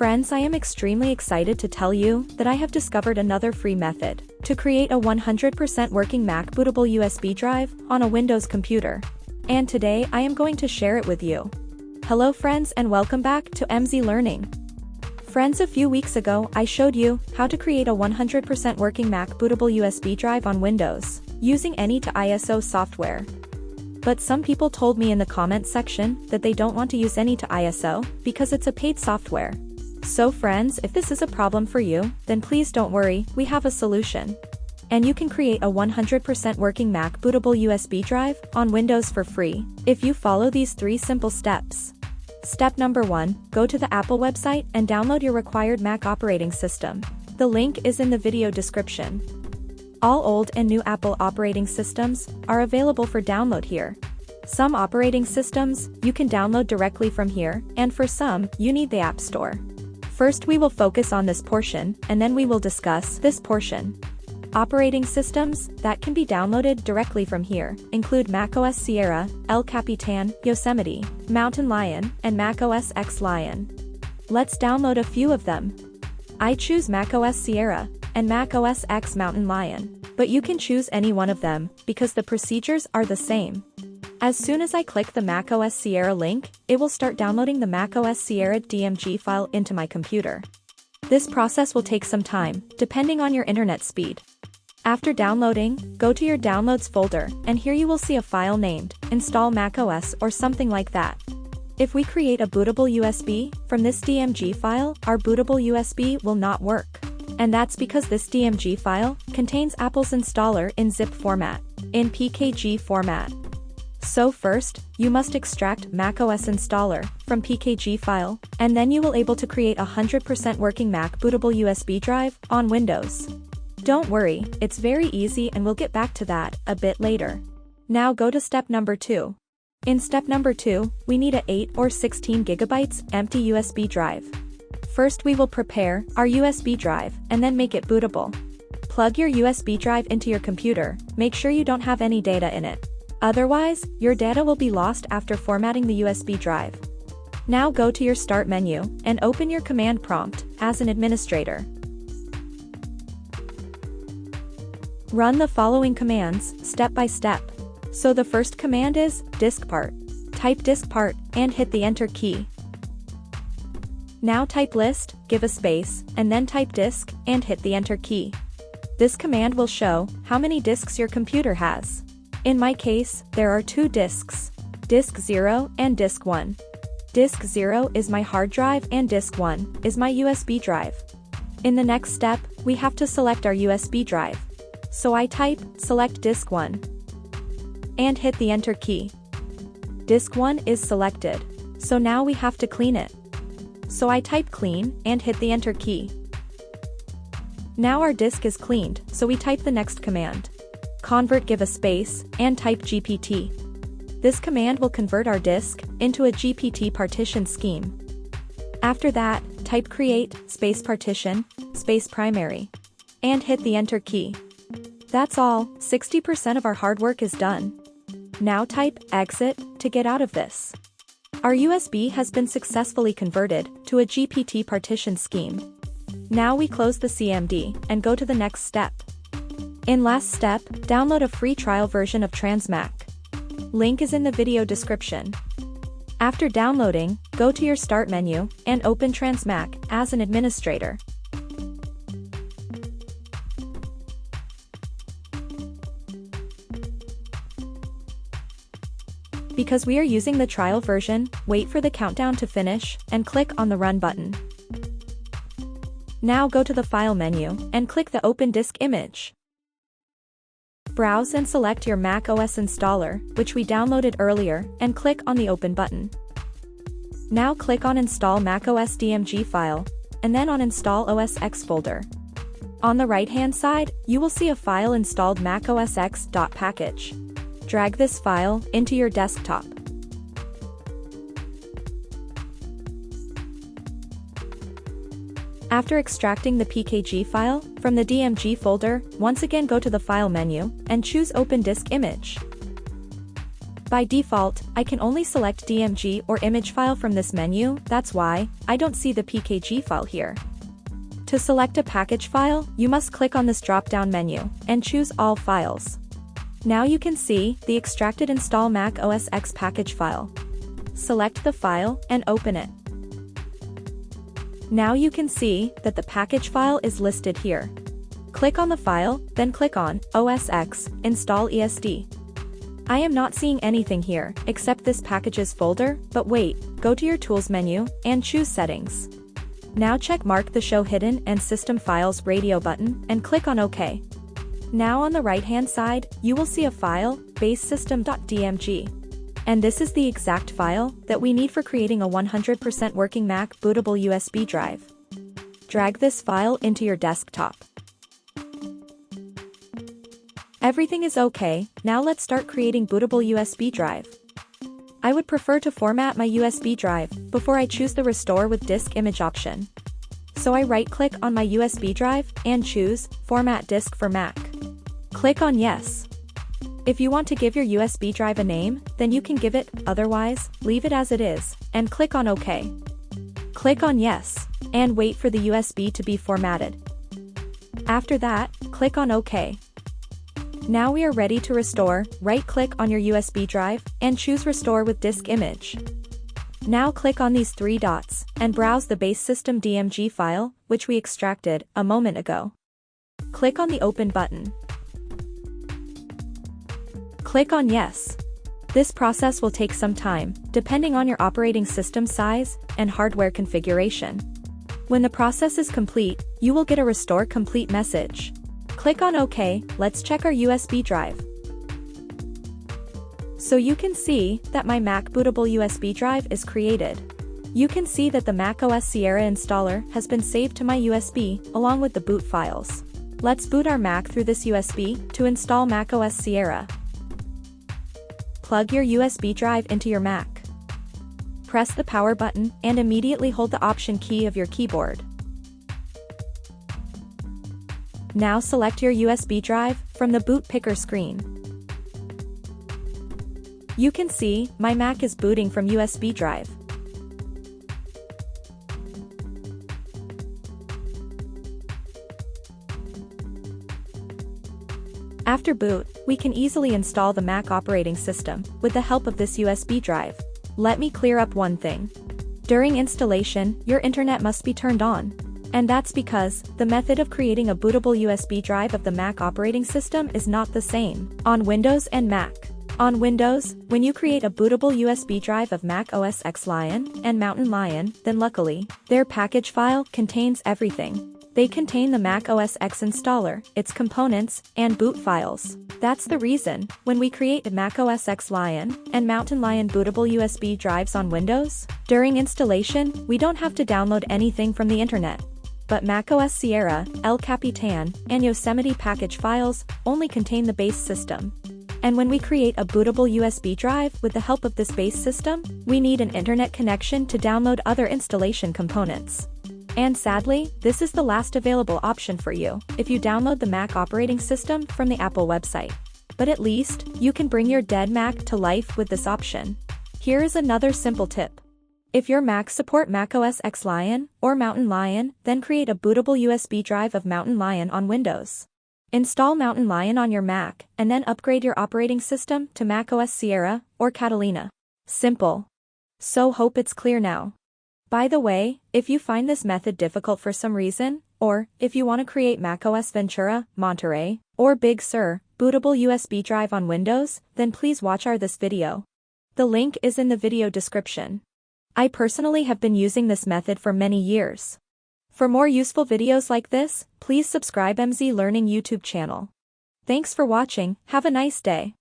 Friends, I am extremely excited to tell you that I have discovered another free method to create a 100% working Mac bootable USB drive on a Windows computer. And today I am going to share it with you. Hello friends and welcome back to MZ Learning. Friends, a few weeks ago I showed you how to create a 100% working Mac bootable USB drive on Windows using any to ISO software. But some people told me in the comments section that they don't want to use any to ISO because it's a paid software. So friends, if this is a problem for you, then please don't worry, we have a solution. And you can create a 100% working Mac bootable USB drive on Windows for free if you follow these 3 simple steps. Step number 1, go to the Apple website and download your required Mac operating system. The link is in the video description. All old and new Apple operating systems are available for download here. Some operating systems you can download directly from here, and for some, you need the App Store. First we will focus on this portion, and then we will discuss this portion. Operating systems that can be downloaded directly from here include macOS Sierra, El Capitan, Yosemite, Mountain Lion, and Mac OS X Lion. Let's download a few of them. I choose macOS Sierra and Mac OS X Mountain Lion, but you can choose any one of them because the procedures are the same. As soon as I click the macOS Sierra link, it will start downloading the macOS Sierra DMG file into my computer. This process will take some time, depending on your internet speed. After downloading, go to your Downloads folder, and here you will see a file named Install macOS or something like that. If we create a bootable USB from this DMG file, our bootable USB will not work. And that's because this DMG file contains Apple's installer in zip format, in PKG format. So first, you must extract macOS installer from PKG file, and then you will able to create a 100% working Mac bootable USB drive on Windows. Don't worry, it's very easy and we'll get back to that a bit later. Now go to step number 2. In step number 2, we need a 8 or 16 gigabytes empty USB drive. First we will prepare our USB drive and then make it bootable. Plug your USB drive into your computer, make sure you don't have any data in it. Otherwise, your data will be lost after formatting the USB drive. Now go to your Start menu and open your command prompt as an administrator. Run the following commands step by step. So the first command is diskpart. Type diskpart and hit the enter key. Now type list, give a space, and then type disk and hit the enter key. This command will show how many disks your computer has. In my case, there are 2 disks, disk 0 and disk 1. Disk 0 is my hard drive and disk 1 is my USB drive. In the next step, we have to select our USB drive. So I type select disk 1 and hit the enter key. Disk 1 is selected, so now we have to clean it. So I type clean and hit the enter key. Now our disk is cleaned, so we type the next command. Convert, give a space, and type GPT. This command will convert our disk into a GPT partition scheme. After that, type create, space partition, space primary, and hit the enter key. That's all, 60% of our hard work is done. Now type exit to get out of this. Our USB has been successfully converted to a GPT partition scheme. Now we close the CMD and go to the next step. In last step, download a free trial version of TransMac. Link is in the video description. After downloading, go to your Start menu and open TransMac as an administrator. Because we are using the trial version, wait for the countdown to finish and click on the Run button. Now go to the File menu and click the Open Disk image. Browse and select your Mac OS installer, which we downloaded earlier, and click on the Open button. Now click on Install Mac OS DMG file, and then on Install OS X folder. On the right-hand side, you will see a file installed Mac OS X.package. Drag this file into your desktop. After extracting the PKG file from the DMG folder, once again go to the File menu and choose Open Disk Image. By default, I can only select DMG or image file from this menu, that's why I don't see the PKG file here. To select a package file, you must click on this drop-down menu and choose All Files. Now you can see the extracted Install Mac OS X package file. Select the file and open it. Now you can see that the package file is listed here. Click on the file, then click on OS X Install ESD. I am not seeing anything here except this packages folder, but wait, go to your Tools menu and choose Settings. Now check mark the Show Hidden and System Files radio button and click on OK. Now on the right-hand side, you will see a file, basesystem.dmg. And this is the exact file that we need for creating a 100% working Mac bootable USB drive. Drag this file into your desktop. Everything is okay, now let's start creating bootable USB drive. I would prefer to format my USB drive before I choose the Restore with Disk Image option. So I right-click on my USB drive and choose Format Disk for Mac. Click on Yes. If you want to give your USB drive a name, then you can give it, otherwise, leave it as it is, and click on OK. Click on Yes, and wait for the USB to be formatted. After that, click on OK. Now we are ready to restore, right-click on your USB drive, and choose Restore with Disk Image. Now click on these three dots, and browse the base system DMG file, which we extracted a moment ago. Click on the Open button. Click on Yes. This process will take some time, depending on your operating system size and hardware configuration. When the process is complete, you will get a Restore Complete message. Click on OK, let's check our USB drive. So you can see that my Mac bootable USB drive is created. You can see that the macOS Sierra installer has been saved to my USB, along with the boot files. Let's boot our Mac through this USB to install macOS Sierra. Plug your USB drive into your Mac. Press the power button and immediately hold the Option key of your keyboard. Now select your USB drive from the boot picker screen. You can see my Mac is booting from USB drive. After boot, we can easily install the Mac operating system with the help of this USB drive. Let me clear up one thing. During installation, your internet must be turned on. And that's because the method of creating a bootable USB drive of the Mac operating system is not the same on Windows and Mac. On Windows, when you create a bootable USB drive of Mac OS X Lion and Mountain Lion, then luckily, their package file contains everything. They contain the Mac OS X installer, its components, and boot files. That's the reason, when we create Mac OS X Lion and Mountain Lion bootable USB drives on Windows, during installation, we don't have to download anything from the internet. But macOS Sierra, El Capitan, and Yosemite package files only contain the base system. And when we create a bootable USB drive with the help of this base system, we need an internet connection to download other installation components. And sadly, this is the last available option for you if you download the Mac operating system from the Apple website. But at least, you can bring your dead Mac to life with this option. Here is another simple tip. If your Mac support Mac OS X Lion or Mountain Lion, then create a bootable USB drive of Mountain Lion on Windows. Install Mountain Lion on your Mac, and then upgrade your operating system to Mac OS Sierra or Catalina. Simple. So hope it's clear now. By the way, if you find this method difficult for some reason, or if you want to create macOS Ventura, Monterey, or Big Sur, bootable USB drive on Windows, then please watch this video. The link is in the video description. I personally have been using this method for many years. For more useful videos like this, please subscribe MZ Learning YouTube channel. Thanks for watching, have a nice day.